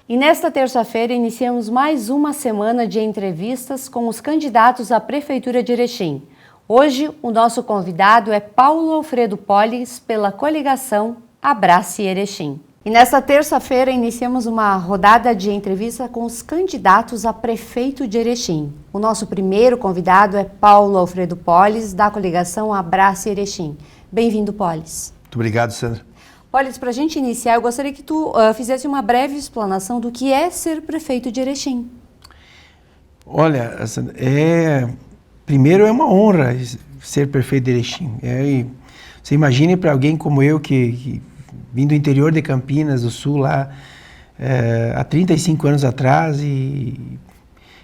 E nesta terça-feira iniciamos mais uma semana de entrevistas com os candidatos à Prefeitura de Erechim. Hoje, o nosso convidado é Paulo Alfredo Polis, pela coligação Abrace Erechim. E nesta terça-feira iniciamos uma rodada de entrevista com os candidatos a prefeito de Erechim. O nosso primeiro convidado é Paulo Alfredo Polis, da coligação Abrace Erechim. Bem-vindo, Polis. Muito obrigado, Sandra. Polis, para a gente iniciar, eu gostaria que tu fizesse uma breve explanação do que é ser prefeito de Erechim. Olha, Sandra, primeiro é uma honra ser prefeito de Erechim. Você imagine para alguém como eu que vim do interior de Campinas do Sul lá há 35 anos atrás e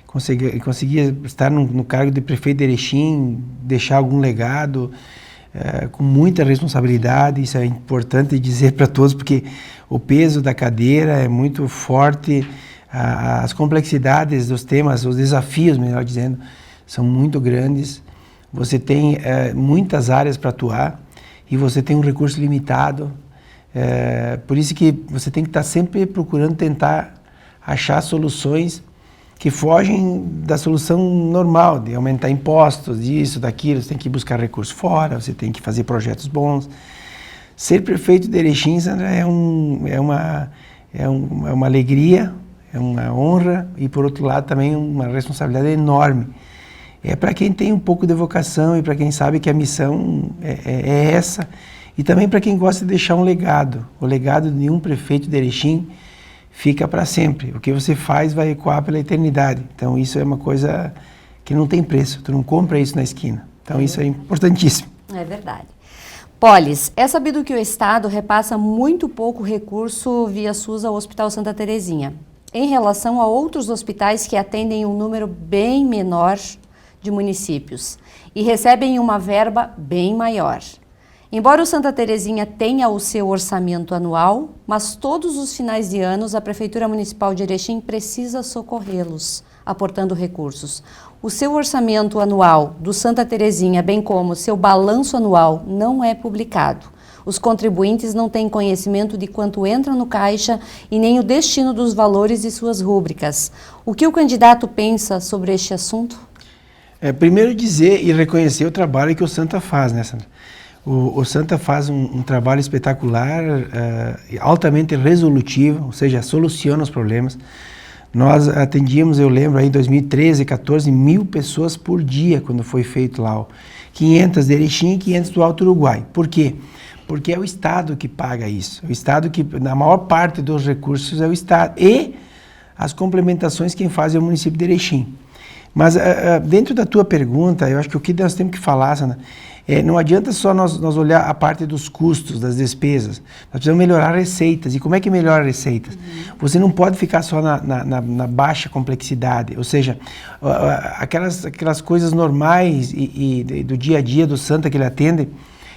conseguia estar no cargo de prefeito de Erechim, deixar algum legado com muita responsabilidade. Isso é importante dizer para todos, porque o peso da cadeira é muito forte, as complexidades dos temas, os desafios, melhor dizendo, são muito grandes. Você tem muitas áreas para atuar e você tem um recurso limitado. Por isso que você tem que estar sempre procurando tentar achar soluções que fogem da solução normal, de aumentar impostos, disso, daquilo. Você tem que buscar recursos fora, você tem que fazer projetos bons. Ser prefeito de Erechim, Sandra, é uma alegria, é uma honra e, por outro lado, também uma responsabilidade enorme. É para quem tem um pouco de vocação e para quem sabe que a missão é essa, e também para quem gosta de deixar um legado. O legado de um prefeito de Erechim fica para sempre. O que você faz vai ecoar pela eternidade. Então isso é uma coisa que não tem preço. Tu não compra isso na esquina. Então isso é importantíssimo. É verdade. Polis, é sabido que o Estado repassa muito pouco recurso via SUS ao Hospital Santa Terezinha, em relação a outros hospitais que atendem um número bem menor de municípios e recebem uma verba bem maior. Embora o Santa Terezinha tenha o seu orçamento anual, mas todos os finais de anos a Prefeitura Municipal de Erechim precisa socorrê-los, aportando recursos. O seu orçamento anual do Santa Terezinha, bem como seu balanço anual, não é publicado. Os contribuintes não têm conhecimento de quanto entra no caixa e nem o destino dos valores de suas rúbricas. O que o candidato pensa sobre este assunto? Primeiro dizer e reconhecer o trabalho que o Santa faz, né, Sandra? O Santa faz um trabalho espetacular, altamente resolutivo, ou seja, soluciona os problemas. Nós atendíamos, eu lembro, aí em 2013, 14, 1.000 pessoas por dia, quando foi feito lá, 500 de Erechim e 500 do Alto Uruguai. Por quê? Porque é o Estado que paga isso. O Estado que, na maior parte dos recursos, é o Estado. E as complementações quem faz é o município de Erechim. Mas dentro da tua pergunta, eu acho que o que nós temos que falar, Sandra, não adianta só nós olhar a parte dos custos, das despesas. Nós precisamos melhorar receitas. E como é que melhora receitas? Você não pode ficar só na baixa complexidade. Ou seja, aquelas coisas normais e do dia a dia do Santa que ele atende,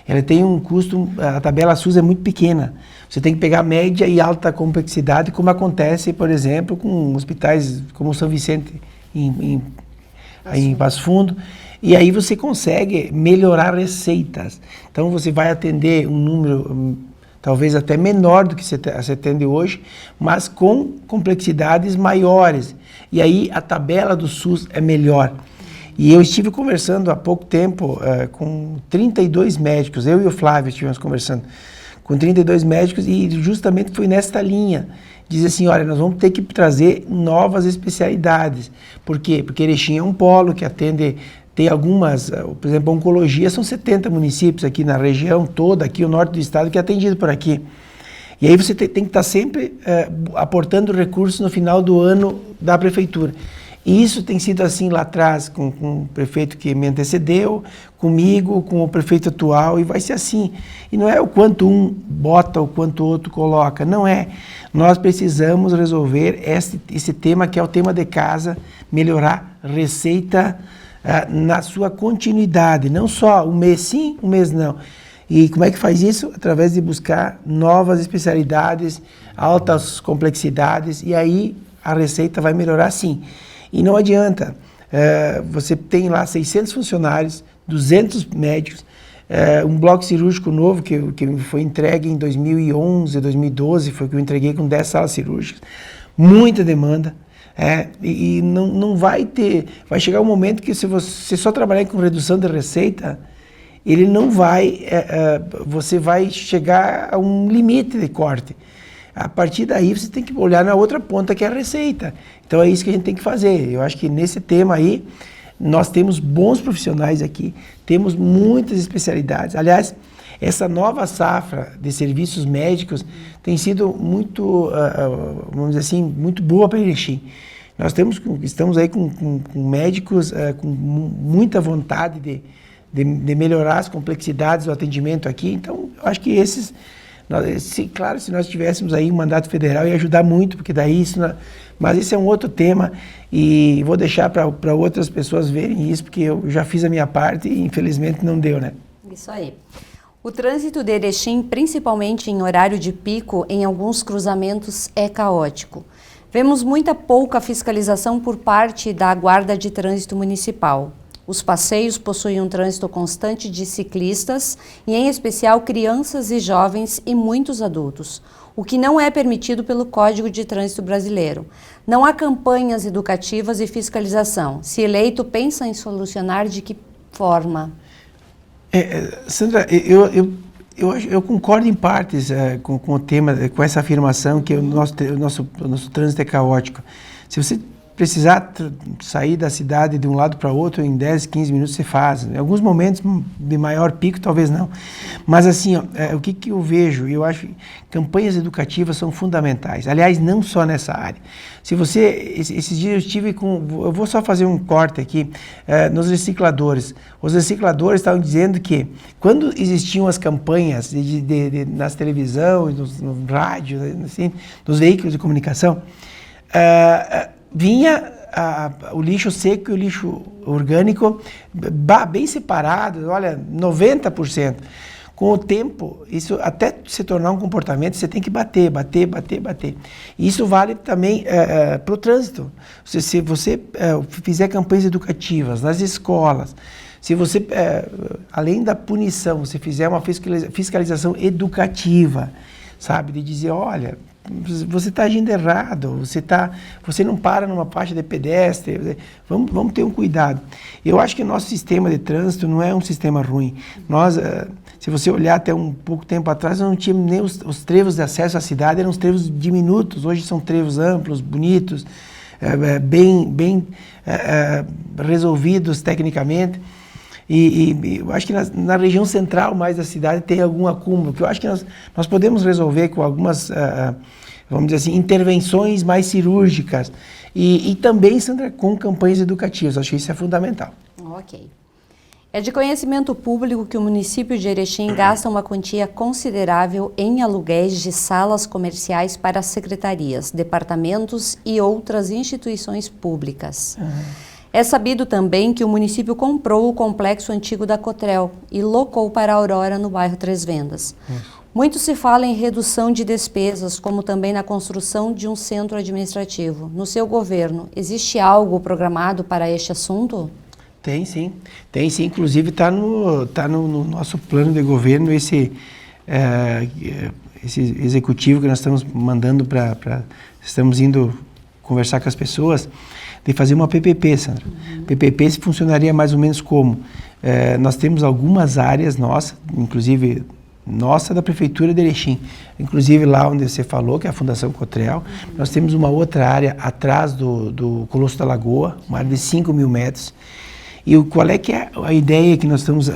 ela tem um custo, a tabela SUS é muito pequena. Você tem que pegar média e alta complexidade, como acontece, por exemplo, com hospitais como o São Vicente em Passo Fundo, e aí você consegue melhorar receitas. Então você vai atender um número talvez até menor do que você atende hoje, mas com complexidades maiores. E aí a tabela do SUS é melhor. E eu estive conversando há pouco tempo com 32 médicos, eu e o Flávio estivemos conversando com 32 médicos e justamente foi nesta linha. Diz assim, olha, nós vamos ter que trazer novas especialidades. Por quê? Porque Erechim é um polo que atende, tem algumas, por exemplo, a oncologia, são 70 municípios aqui na região toda, aqui o norte do estado, que é atendido por aqui. E aí você tem que estar sempre aportando recursos no final do ano da prefeitura. E isso tem sido assim lá atrás, com o prefeito que me antecedeu, comigo, com o prefeito atual, e vai ser assim. E não é o quanto um bota, o quanto o outro coloca, não é. Nós precisamos resolver esse tema que é o tema de casa, melhorar receita na sua continuidade, não só um mês sim, um mês não. E como é que faz isso? Através de buscar novas especialidades, altas complexidades, e aí a receita vai melhorar sim. E não adianta, você tem lá 600 funcionários, 200 médicos, um bloco cirúrgico novo que foi entregue em 2011, 2012, foi que eu entreguei com 10 salas cirúrgicas. muita demanda. E não vai ter... Vai chegar um momento que se você só trabalhar com redução de receita, ele não vai... você vai chegar a um limite de corte. A partir daí você tem que olhar na outra ponta, que é a receita. Então é isso que a gente tem que fazer. Eu acho que nesse tema aí, nós temos bons profissionais aqui, temos muitas especialidades. Aliás, essa nova safra de serviços médicos tem sido muito, vamos dizer assim, muito boa para Erechim. Nós estamos aí com médicos com muita vontade de melhorar as complexidades do atendimento aqui. Então, eu acho que claro, se nós tivéssemos aí um mandato federal, ia ajudar muito, porque daí mas esse é um outro tema e vou deixar para outras pessoas verem isso, porque eu já fiz a minha parte e infelizmente não deu, né? Isso aí. O trânsito de Erechim, principalmente em horário de pico, em alguns cruzamentos é caótico. Vemos muita pouca fiscalização por parte da Guarda de Trânsito Municipal. Os passeios possuem um trânsito constante de ciclistas e, em especial, crianças e jovens e muitos adultos, o que não é permitido pelo Código de Trânsito Brasileiro. Não há campanhas educativas e fiscalização. Se eleito, pensa em solucionar de que forma? Sandra, eu concordo em partes com o tema, com essa afirmação que o nosso trânsito é caótico. Se você precisar sair da cidade de um lado para outro em 10, 15 minutos, você faz. Em alguns momentos de maior pico, talvez não. Mas assim, o que eu vejo? Eu acho que campanhas educativas são fundamentais. Aliás, não só nessa área. Se você... Esses dias eu estive eu vou só fazer um corte aqui, nos recicladores. Os recicladores estavam dizendo que quando existiam as campanhas nas televisão, no rádio, assim, nos veículos de comunicação, vinha o lixo seco e o lixo orgânico bem separados, olha, 90%. Com o tempo, isso até se tornar um comportamento, você tem que bater. Isso vale também para o trânsito. Se você fizer campanhas educativas nas escolas, se você, além da punição, você fizer uma fiscalização educativa, sabe, de dizer, olha, você está agindo errado, você não para numa faixa de pedestre, vamos ter um cuidado. Eu acho que o nosso sistema de trânsito não é um sistema ruim. Nós, se você olhar até um pouco tempo atrás, nós não tínhamos nem os trevos de acesso à cidade, eram os trevos diminutos, hoje são trevos amplos, bonitos, bem resolvidos tecnicamente. E eu acho que na região central mais da cidade tem algum acúmulo, que eu acho que nós podemos resolver com algumas, vamos dizer assim, intervenções mais cirúrgicas e também, Sandra, com campanhas educativas. Acho que isso é fundamental. Ok. É de conhecimento público que o município de Erechim gasta uma quantia considerável em aluguéis de salas comerciais para secretarias, departamentos e outras instituições públicas. É sabido também que o município comprou o complexo antigo da Cotrel e locou para a Aurora, no bairro Três Vendas. Muito se fala em redução de despesas, como também na construção de um centro administrativo. No seu governo, existe algo programado para este assunto? Tem sim. Inclusive está no nosso plano de governo esse executivo que nós estamos mandando estamos indo conversar com as pessoas, de fazer uma PPP, Sandra. PPP funcionaria mais ou menos como? Nós temos algumas áreas nossas, inclusive da Prefeitura de Erechim, inclusive lá onde você falou, que é a Fundação Cotrel. Nós temos uma outra área atrás do Colosso da Lagoa, uma área de 5.000 metros. E qual é que é a ideia que nós estamos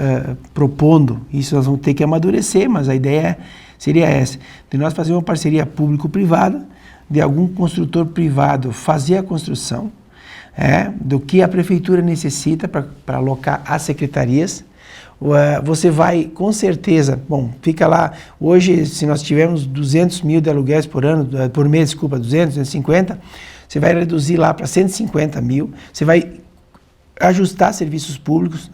propondo? Isso nós vamos ter que amadurecer, mas a ideia seria essa, de nós fazer uma parceria público-privada, de algum construtor privado fazer a construção, do que a prefeitura necessita para alocar as secretarias. Você vai, com certeza, fica lá, hoje, se nós tivermos 200 mil de aluguéis por mês, 250, você vai reduzir lá para 150 mil, você vai ajustar serviços públicos,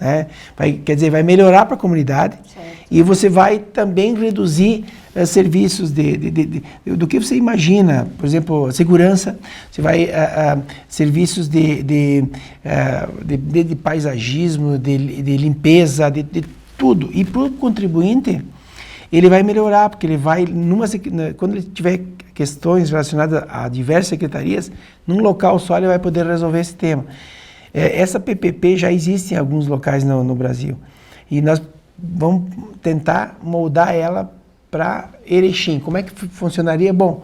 vai melhorar para a comunidade, certo. E você vai também reduzir serviços do que você imagina, por exemplo, segurança, você vai serviços de paisagismo, de limpeza, de tudo. E para o contribuinte, ele vai melhorar, porque ele vai, quando ele tiver questões relacionadas a diversas secretarias, num local só ele vai poder resolver esse tema. Essa PPP já existe em alguns locais no Brasil e nós vamos tentar moldar ela para Erechim. Como é que funcionaria? Bom,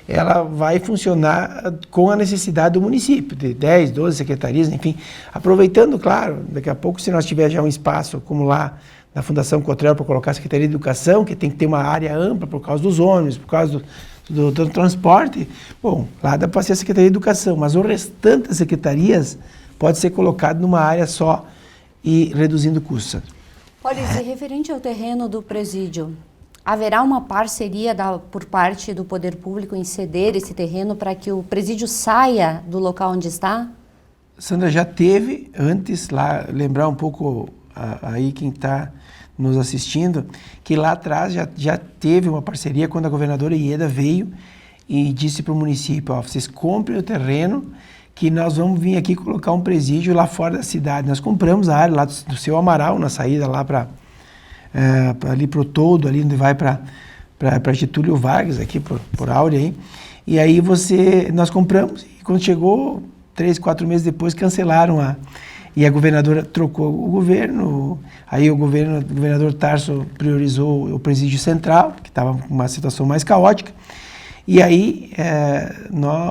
ela vai funcionar com a necessidade do município, de 10, 12 secretarias, enfim, aproveitando, claro, daqui a pouco, se nós tiver já um espaço como lá na Fundação Cottrell para colocar a Secretaria de Educação, que tem que ter uma área ampla por causa dos ônibus, por causa do transporte, bom, lá dá para ser a Secretaria de Educação, mas o restante das secretarias pode ser colocado numa área só e reduzindo custos. Polis, e referente ao terreno do presídio, haverá uma parceria por parte do poder público em ceder esse terreno para que o presídio saia do local onde está? Sandra, já teve antes lá, lembrar um pouco aí quem está nos assistindo, que lá atrás já teve uma parceria quando a governadora Ieda veio e disse para o município, ó, vocês comprem o terreno que nós vamos vir aqui colocar um presídio lá fora da cidade. Nós compramos a área lá do Seu Amaral, na saída lá para ali para o Toldo, ali onde vai para Getúlio Vargas, aqui por Áurea aí. E aí nós compramos e quando chegou 3, 4 meses depois cancelaram e a governadora trocou o governo, aí o governador Tarso priorizou o presídio central, que estava com uma situação mais caótica, e aí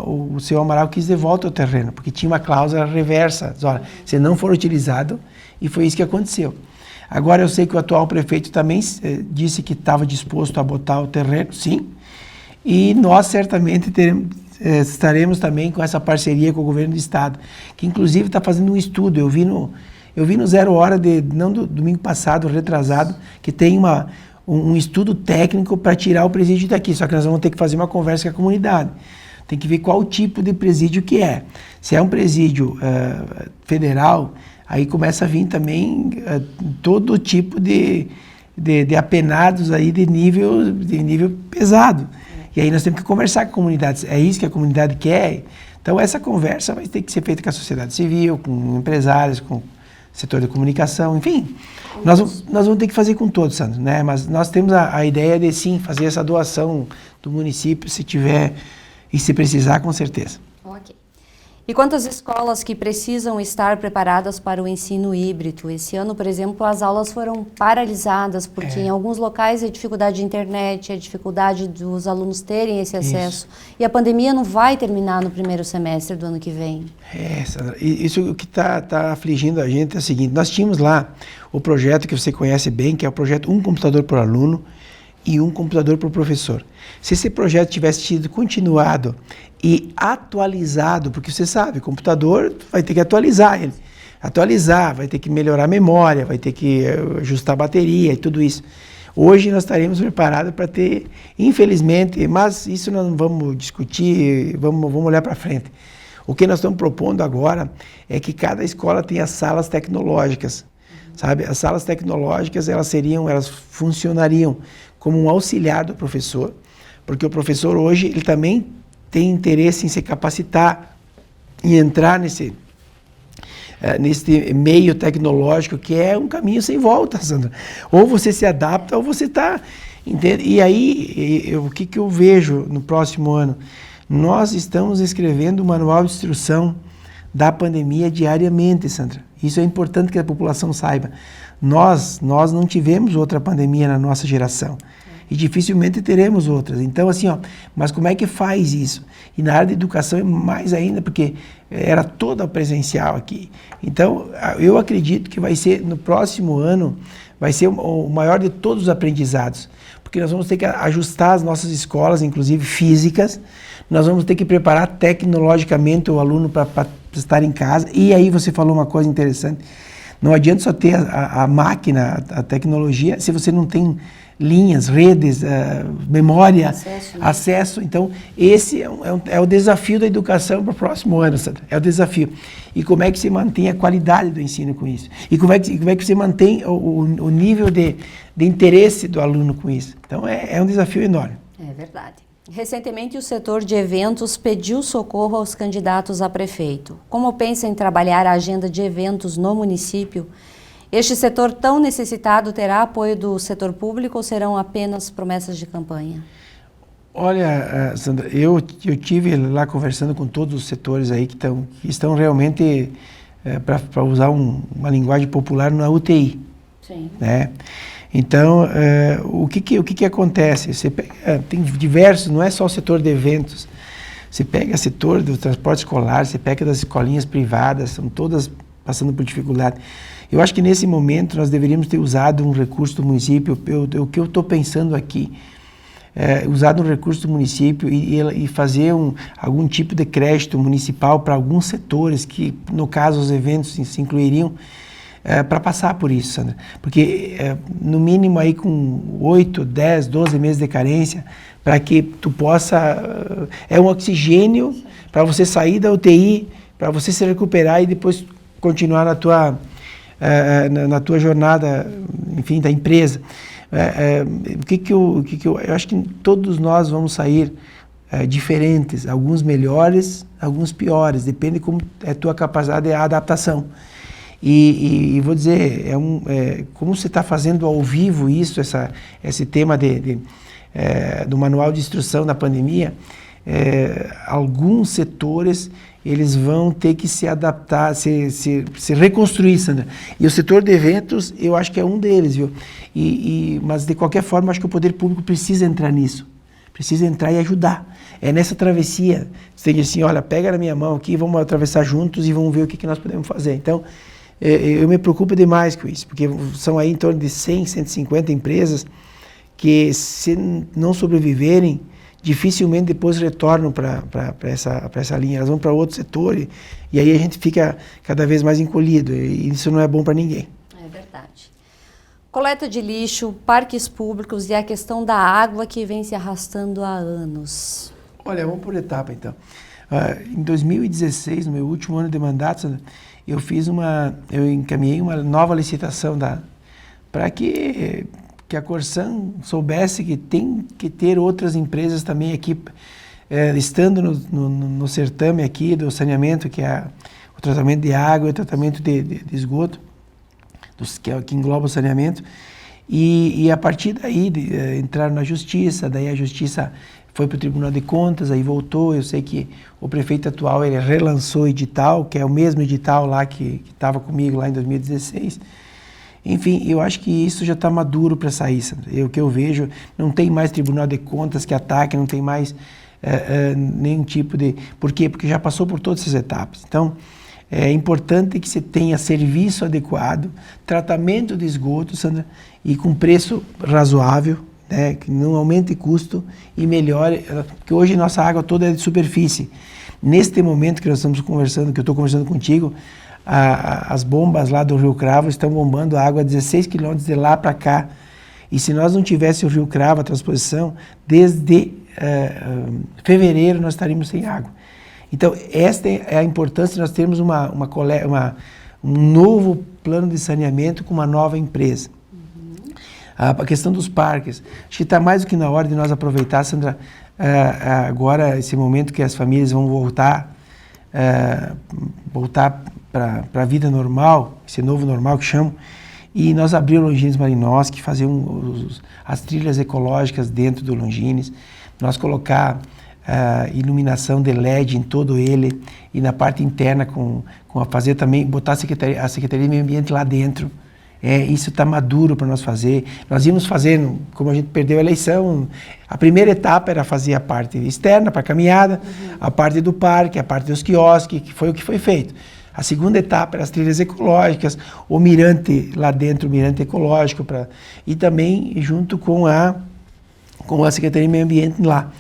o Seu Amaral quis de volta o terreno, porque tinha uma cláusula reversa, diz, olha, se não for utilizado, e foi isso que aconteceu. Agora eu sei que o atual prefeito também disse que estava disposto a botar o terreno, sim, e nós certamente estaremos também com essa parceria com o governo do estado, que inclusive está fazendo um estudo. Eu vi no Zero Hora, não do domingo passado, retrasado, que tem um estudo técnico para tirar o presídio daqui, só que nós vamos ter que fazer uma conversa com a comunidade. Tem que ver qual tipo de presídio que é. Se é um presídio federal, aí começa a vir também todo tipo de apenados aí de nível pesado. E aí nós temos que conversar com a comunidade. É isso que a comunidade quer? Então essa conversa vai ter que ser feita com a sociedade civil, com empresários, com o setor de comunicação, enfim. Nós vamos ter que fazer com todos, Sandro, né? Mas nós temos a ideia de sim fazer essa doação do município, se tiver e se precisar, com certeza. Ok. E quantas escolas que precisam estar preparadas para o ensino híbrido? Esse ano, por exemplo, as aulas foram paralisadas, porque em alguns locais é dificuldade de internet, é dificuldade dos alunos terem esse acesso. Isso. E a pandemia não vai terminar no primeiro semestre do ano que vem. Sandra, isso que está afligindo a gente é o seguinte, nós tínhamos lá o projeto que você conhece bem, que é o projeto Um Computador por Aluno e Um Computador por Professor. Se esse projeto tivesse sido continuado e atualizado, porque você sabe, o computador vai ter que atualizar ele. Atualizar, vai ter que melhorar a memória, vai ter que ajustar a bateria e tudo isso. Hoje nós estaremos preparados para ter, infelizmente, mas isso nós não vamos discutir, vamos olhar para frente. O que nós estamos propondo agora é que cada escola tenha salas tecnológicas, sabe? As salas tecnológicas, elas funcionariam como um auxiliar do professor, porque o professor hoje, ele também tem interesse em se capacitar, em entrar nesse meio tecnológico, que é um caminho sem volta, Sandra. Ou você se adapta, ou você está... E aí, o que eu vejo no próximo ano? Nós estamos escrevendo o manual de instrução da pandemia diariamente, Sandra. Isso é importante que a população saiba. Nós não tivemos outra pandemia na nossa geração. E dificilmente teremos outras. Então, assim, mas como é que faz isso? E na área de educação é mais ainda, porque era toda presencial aqui. Então, eu acredito que vai ser, no próximo ano, vai ser o maior de todos os aprendizados. Porque nós vamos ter que ajustar as nossas escolas, inclusive físicas, nós vamos ter que preparar tecnologicamente o aluno para estar em casa. E aí você falou uma coisa interessante, não adianta só ter a máquina, a tecnologia, se você não tem linhas, redes, memória, acesso. Então, esse é o desafio da educação para o próximo ano, Sandra. É o desafio. E como é que você mantém a qualidade do ensino com isso? E como é que você mantém o nível de interesse do aluno com isso? Então, é um desafio enorme. É verdade. Recentemente, o setor de eventos pediu socorro aos candidatos a prefeito. Como pensa em trabalhar a agenda de eventos no município? Este setor tão necessitado terá apoio do setor público ou serão apenas promessas de campanha? Olha, Sandra, eu tive lá conversando com todos os setores aí que estão realmente, para usar uma linguagem popular, na UTI. Sim. Né? Então, o que acontece? Você pega, tem diversos, não é só o setor de eventos, você pega o setor do transporte escolar, você pega das escolinhas privadas, são todas passando por dificuldade. Eu acho que nesse momento nós deveríamos ter usado um recurso do município, o que eu estou pensando aqui, usar um recurso do município e fazer algum tipo de crédito municipal para alguns setores que, no caso, os eventos se incluiriam, para passar por isso, Sandra. Porque, no mínimo, aí com 8, 10, 12 meses de carência, para que tu possa... é um oxigênio para você sair da UTI, para você se recuperar e depois continuar na tua jornada, enfim, da empresa. Eu acho que todos nós vamos sair diferentes, alguns melhores, alguns piores, depende como é a tua capacidade de adaptação. E vou dizer, como você está fazendo ao vivo isso, esse tema do manual de instrução da pandemia, alguns setores eles vão ter que se adaptar, se reconstruir, Sandra. E o setor de eventos, eu acho que é um deles, viu? Mas, de qualquer forma, acho que o poder público precisa entrar nisso. Precisa entrar e ajudar. É nessa travessia. Você diz assim, olha, pega na minha mão aqui, vamos atravessar juntos e vamos ver o que nós podemos fazer. Então, eu me preocupo demais com isso, porque são aí em torno de 100, 150 empresas que, se não sobreviverem, dificilmente depois retornam para essa linha, elas vão para outro setor e aí a gente fica cada vez mais encolhido e isso não é bom para ninguém. É verdade. Coleta de lixo, parques públicos e a questão da água que vem se arrastando há anos. Olha, vamos por etapa então. Em 2016, no meu último ano de mandato, eu encaminhei uma nova licitação para que a Corsan soubesse que tem que ter outras empresas também aqui, estando no certame aqui do saneamento, que é o tratamento de água e o tratamento de esgoto, que engloba o saneamento, e a partir daí entraram na justiça, daí a justiça foi para o Tribunal de Contas, aí voltou. Eu sei que o prefeito atual ele relançou o edital, que é o mesmo edital lá que estava comigo lá em 2016. Enfim, eu acho que isso já está maduro para sair, Sandra. O que eu vejo, não tem mais Tribunal de Contas que ataque, não tem mais nenhum tipo de... Por quê? Porque já passou por todas essas etapas. Então, é importante que você tenha serviço adequado, tratamento de esgoto, Sandra, e com preço razoável, né, que não aumente custo e melhore, porque hoje nossa água toda é de superfície. Neste momento que nós estamos conversando, que eu estou conversando contigo, as bombas lá do Rio Cravo estão bombando a água 16 quilômetros de lá para cá. E se nós não tivéssemos o Rio Cravo, a transposição, desde fevereiro nós estaríamos sem água. Então, esta é a importância de nós termos um novo plano de saneamento com uma nova empresa. A questão dos parques, acho que está mais do que na hora de nós aproveitar, Sandra, agora esse momento que as famílias vão voltar para a vida normal, esse novo normal que chamam, e nós abrir o Longines Malinowski, fazer as trilhas ecológicas dentro do Longines, nós colocar iluminação de LED em todo ele, e na parte interna fazer também, botar a Secretaria de Meio Ambiente lá dentro. Isso está maduro para nós fazer. Nós íamos fazer, como a gente perdeu a eleição, a primeira etapa era fazer a parte externa, para a caminhada, a parte do parque, a parte dos quiosques, que foi o que foi feito. A segunda etapa era as trilhas ecológicas, o mirante lá dentro, o mirante ecológico, e também junto com a Secretaria de Meio Ambiente lá.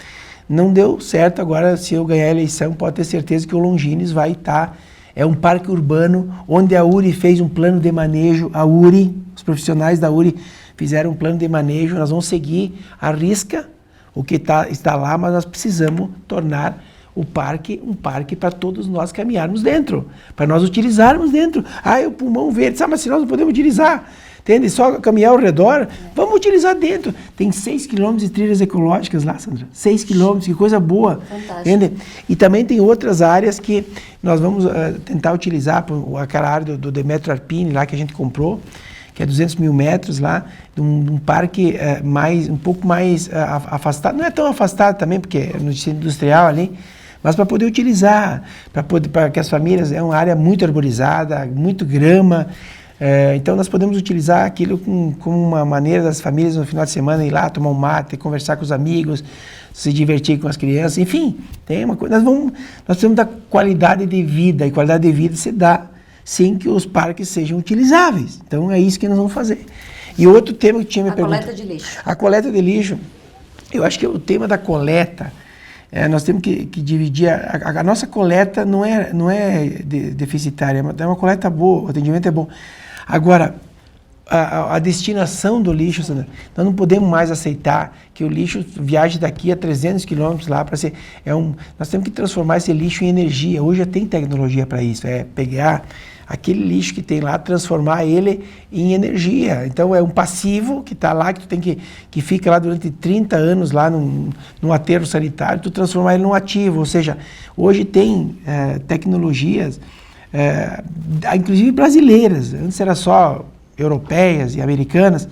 Não deu certo, agora se eu ganhar a eleição, pode ter certeza que o Longines vai estar... É um parque urbano onde a URI fez um plano de manejo, os profissionais da URI fizeram um plano de manejo, nós vamos seguir à risca o que está lá, mas nós precisamos tornar o parque um parque para todos nós caminharmos dentro, para nós utilizarmos dentro. É o pulmão verde, mas se nós não podemos utilizar, entende? Só caminhar ao redor, vamos utilizar dentro. Tem 6 quilômetros de trilhas ecológicas lá, Sandra. 6 quilômetros, que coisa boa. Fantástico. Entende? E também tem outras áreas que nós vamos tentar utilizar, aquela área do Demetrio Arpini lá que a gente comprou, que é 200 mil metros lá, de um parque um pouco mais afastado, não é tão afastado também, porque é no distrito industrial ali, mas para poder utilizar, para que as famílias, é uma área muito arborizada, muito grama, então nós podemos utilizar aquilo como uma maneira das famílias no final de semana ir lá tomar um mate, conversar com os amigos, se divertir com as crianças, enfim, tem uma coisa, nós precisamos dar qualidade de vida, e qualidade de vida se dá sem que os parques sejam utilizáveis. Então é isso que nós vamos fazer. E outro tema que tinha me perguntado... A coleta de lixo. A coleta de lixo, eu acho que o tema da coleta, nós temos que dividir, a nossa coleta não é deficitária, é uma coleta boa, o atendimento é bom. Agora, a destinação do lixo, Sandra, nós não podemos mais aceitar que o lixo viaje daqui a 300 quilômetros lá para ser... nós temos que transformar esse lixo em energia. Hoje já tem tecnologia para isso, pegar aquele lixo que tem lá, transformar ele em energia. Então é um passivo que está lá, que fica lá durante 30 anos lá num aterro sanitário, tu transformar ele num ativo. Ou seja, hoje tem tecnologias, inclusive brasileiras. Antes era só europeias e americanas,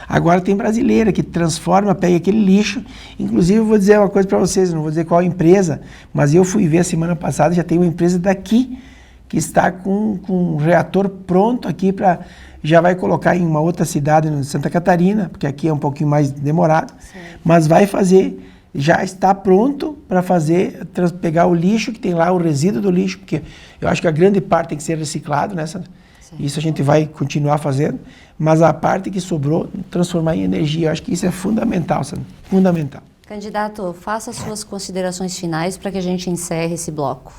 agora tem brasileira que transforma, pega aquele lixo. Inclusive eu vou dizer uma coisa para vocês, não vou dizer qual empresa, mas eu fui ver a semana passada, já tem uma empresa daqui que está com um reator pronto aqui já vai colocar em uma outra cidade em Santa Catarina, porque aqui é um pouquinho mais demorado, mas vai fazer, já está pronto para pegar o lixo que tem lá, o resíduo do lixo, porque eu acho que a grande parte tem que ser reciclado, né, Sandra? Isso a gente vai continuar fazendo, mas a parte que sobrou, transformar em energia. Eu acho que isso é fundamental, Sandra, fundamental. Candidato, faça as suas considerações finais para que a gente encerre esse bloco.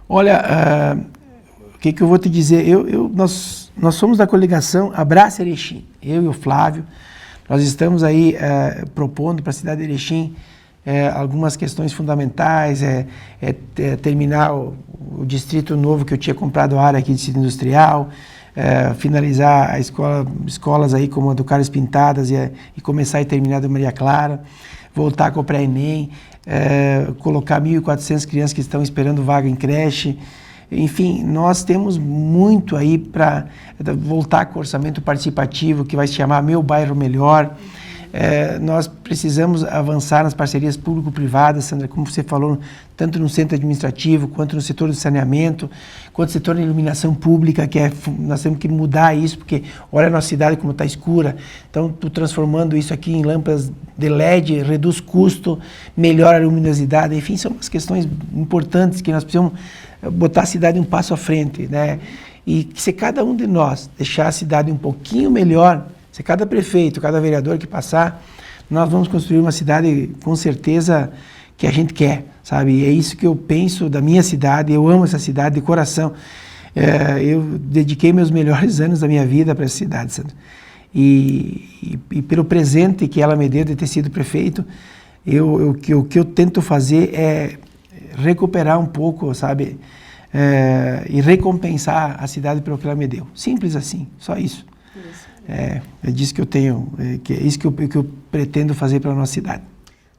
Olha, o que eu vou te dizer? Nós somos da coligação Abrace Erechim, eu e o Flávio. Nós estamos aí propondo para a cidade de Erechim algumas questões fundamentais, terminar o distrito novo que eu tinha comprado a área aqui de distrito industrial, finalizar a escolas aí como a do Carlos Pintadas e começar e terminar da Maria Clara, voltar com o pré-ENEM, colocar 1.400 crianças que estão esperando vaga em creche. Enfim, nós temos muito aí para voltar com o orçamento participativo, que vai se chamar Meu Bairro Melhor. Nós precisamos avançar nas parcerias público-privadas, Sandra, como você falou, tanto no centro administrativo, quanto no setor do saneamento, quanto no setor da iluminação pública, nós temos que mudar isso, porque olha a nossa cidade como está escura. Então, transformando isso aqui em lâmpadas de LED, reduz custo, melhora a luminosidade, enfim, são umas questões importantes que nós precisamos botar a cidade um passo à frente, né? E se cada um de nós deixar a cidade um pouquinho melhor, se cada prefeito, cada vereador que passar, nós vamos construir uma cidade com certeza que a gente quer, sabe? E é isso que eu penso da minha cidade, eu amo essa cidade de coração. Eu dediquei meus melhores anos da minha vida para essa cidade, Sandra. E pelo presente que ela me deu de ter sido prefeito, o que eu tento fazer é recuperar um pouco, sabe? E recompensar a cidade pelo que ela me deu. Simples assim, só isso. É disso que eu tenho, é isso que eu pretendo fazer para a nossa cidade.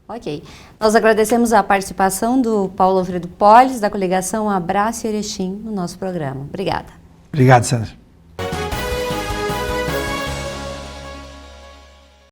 Ok. Nós agradecemos a participação do Paulo Alfredo Polis, da coligação Abrace Erechim, no nosso programa. Obrigada. Obrigado, Sandra.